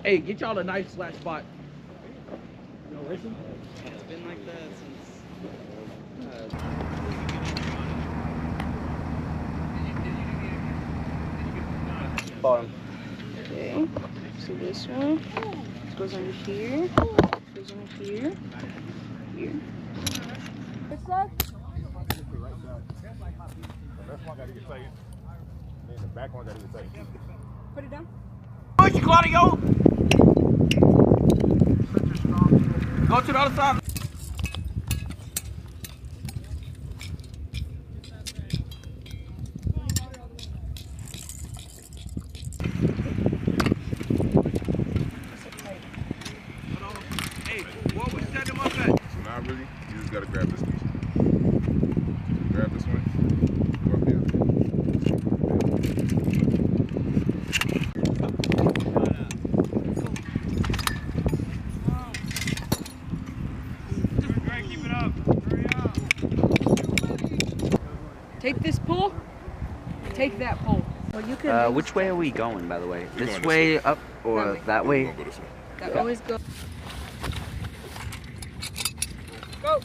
Hey, get y'all a nice flat spot. No, listen. It's been like that since. Bottom. Okay, so this one goes under here, goes under here, here. Which side? The left one got to get tight. And the back one got to get tight. Put it down. Push, Claudio! Go to the other side. Hey, what we set him up at? So now really, you just got to grab this piece. Grab this one. Go up here. Keep it up. Hurry up. Take this pole. Take that pole. Well, you can. Which way are we going, by the way? We're This going way, this way. up, or that We're way? gonna go this way. That always go. Go.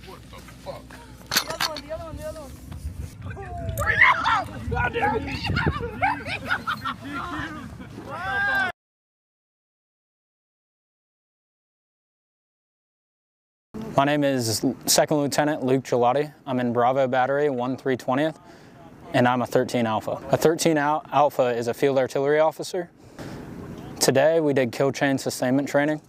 What the fuck? The other one. God damn it. My name is Second Lieutenant Luke Gelati. I'm in Bravo Battery 1320th, and I'm a 13 Alpha. A 13 Alpha is a field artillery officer. Today we did kill chain sustainment training.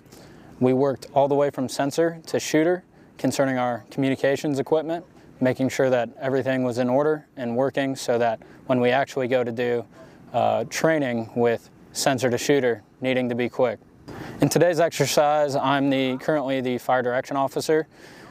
We worked all the way from sensor to shooter concerning our communications equipment, making sure that everything was in order and working so that when we actually go to do training with sensor to shooter, needing to be quick. In today's exercise, I'm currently the fire direction officer,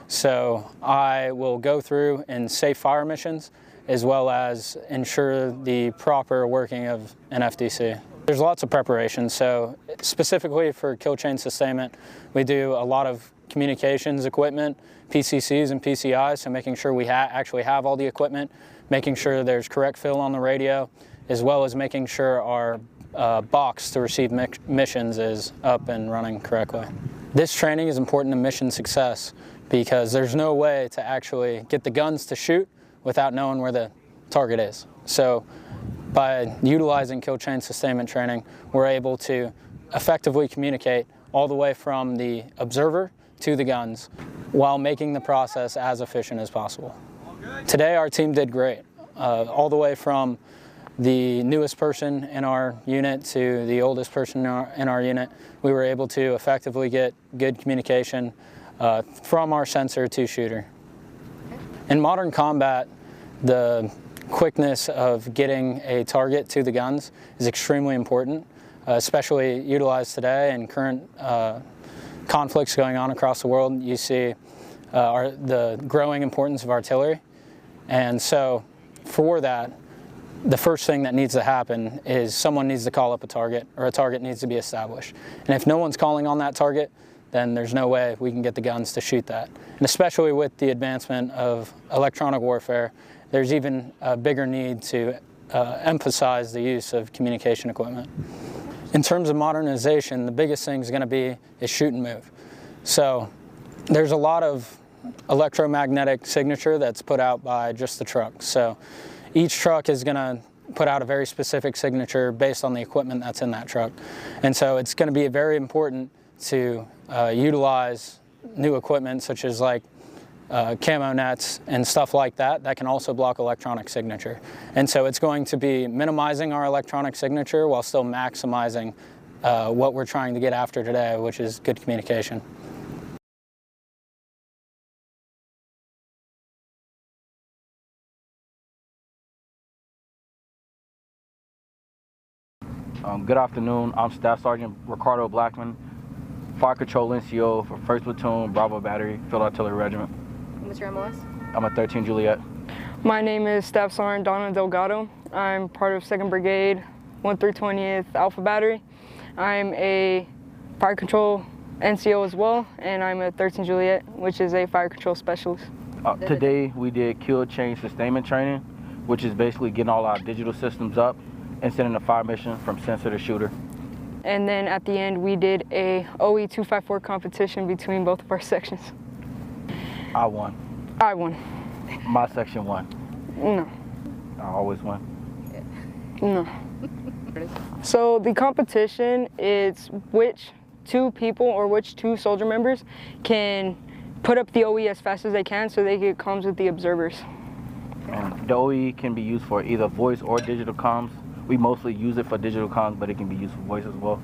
so I will go through and safe fire missions as well as ensure the proper working of an FDC. There's lots of preparation, so specifically for kill chain sustainment, we do a lot of communications equipment, PCCs and PCIs, so making sure we actually have all the equipment, making sure there's correct fill on the radio, as well as making sure our box to receive missions is up and running correctly. This training is important to mission success because there's no way to actually get the guns to shoot without knowing where the target is. So by utilizing kill chain sustainment training, we're able to effectively communicate all the way from the observer to the guns while making the process as efficient as possible. Today our team did great, all the way from the newest person in our unit to the oldest person in our unit. We were able to effectively get good communication from our sensor to shooter. In modern combat, the quickness of getting a target to the guns is extremely important, especially utilized today in current conflicts going on across the world. You see the growing importance of artillery, and so for that, the first thing that needs to happen is someone needs to call up a target, or a target needs to be established. And if no one's calling on that target, then there's no way we can get the guns to shoot that. And especially with the advancement of electronic warfare, there's even a bigger need to emphasize the use of communication equipment. In terms of modernization, the biggest thing is going to be shoot and move. So there's a lot of electromagnetic signature that's put out by just the truck. So each truck is going to put out a very specific signature based on the equipment that's in that truck. And so it's going to be very important to utilize new equipment such as like camo nets and stuff like that that can also block electronic signature. And so it's going to be minimizing our electronic signature while still maximizing what we're trying to get after today, which is good communication. Good afternoon. I'm Staff Sergeant Ricardo Blackman, Fire Control NCO for 1st Platoon, Bravo Battery, Field Artillery Regiment. What's your MOS? I'm a 13 Juliet. My name is Staff Sergeant Donna Delgado. I'm part of 2nd Brigade, 1320th Alpha Battery. I'm a Fire Control NCO as well, and I'm a 13 Juliet, which is a fire control specialist. Today we did kill chain sustainment training, which is basically getting all our digital systems up and sending a fire mission from sensor to shooter. And then at the end, we did a OE 254 competition between both of our sections. I won. I won. My section won. No. I always won. No. So the competition is which two people or which two soldier members can put up the OE as fast as they can so they get comms with the observers. And the OE can be used for either voice or digital comms. We mostly use it for digital comms, but it can be used for voice as well.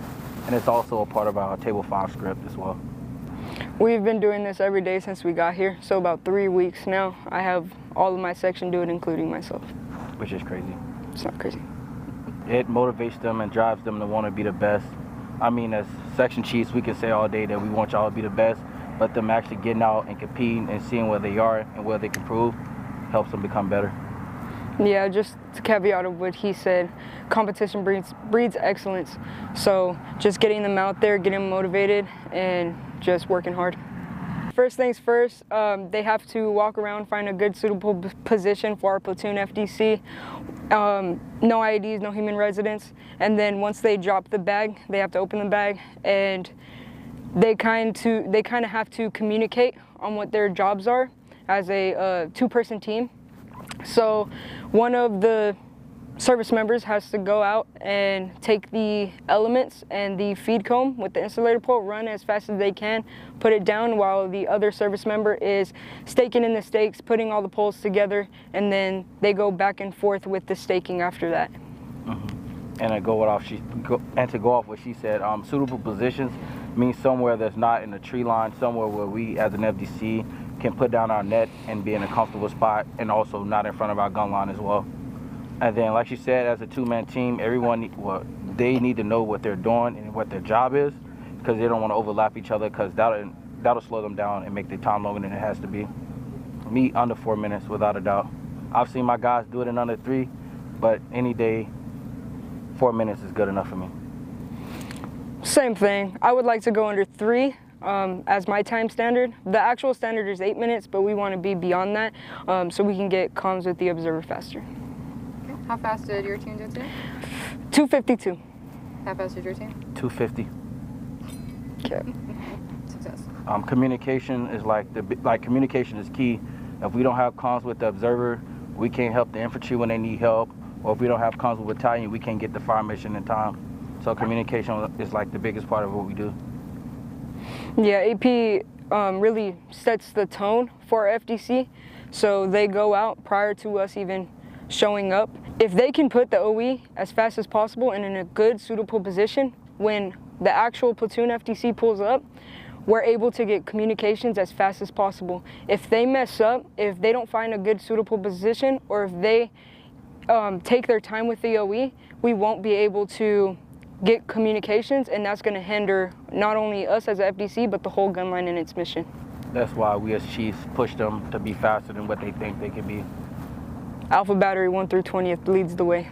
And it's also a part of our Table 5 script as well. We've been doing this every day since we got here, so about 3 weeks now. I have all of my section do it, including myself. Which is crazy. It's not crazy. It motivates them and drives them to want to be the best. I mean, as section chiefs, we can say all day that we want y'all to be the best, but them actually getting out and competing and seeing where they are and where they can improve helps them become better. Yeah, just to caveat of what he said, competition breeds excellence. So just getting them out there, getting them motivated, and just working hard. First things first, they have to walk around, find a good suitable position for our platoon FDC. No IEDs, no human residents. And then once they drop the bag, they have to open the bag, and they kind of have to communicate on what their jobs are as a two-person team. So one of the service members has to go out and take the elements and the feed comb with the insulator pole, run as fast as they can, put it down while the other service member is staking in the stakes, putting all the poles together, and then they go back and forth with the staking after that. And to go off what she said, suitable positions means somewhere that's not in a tree line, somewhere where we as an FDC can put down our net and be in a comfortable spot, and also not in front of our gun line as well. And then, like she said, as a two-man team, they need to know what they're doing and what their job is, because they don't want to overlap each other, because that'll slow them down and make the time longer than it has to be. Me, under 4 minutes, without a doubt. I've seen my guys do it in under 3, but any day, 4 minutes is good enough for me. Same thing. I would like to go under 3 as my time standard. The actual standard is 8 minutes, but we want to be beyond that so we can get comms with the observer faster. Okay. How fast did your team do today? 252. How fast did your team? 250. Okay. Success. Communication is communication is key. If we don't have comms with the observer, we can't help the infantry when they need help, or if we don't have comms with battalion, we can't get the fire mission in time. So communication is like the biggest part of what we do. Yeah, AP really sets the tone for our FDC, so they go out prior to us even showing up. If they can put the OE as fast as possible and in a good, suitable position, when the actual platoon FDC pulls up, we're able to get communications as fast as possible. If they mess up, if they don't find a good, suitable position, or if they take their time with the OE, we won't be able to get communications, and that's going to hinder not only us as a FDC, but the whole gun line and its mission. That's why we as chiefs push them to be faster than what they think they can be. Alpha Battery 1 through 20th leads the way.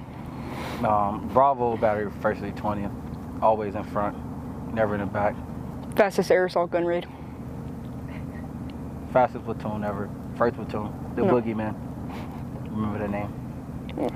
Bravo Battery 1st through 20th, always in front, never in the back. Fastest air assault gun raid. Fastest platoon ever, 1st platoon, the Boogeyman. Remember the name. Yeah.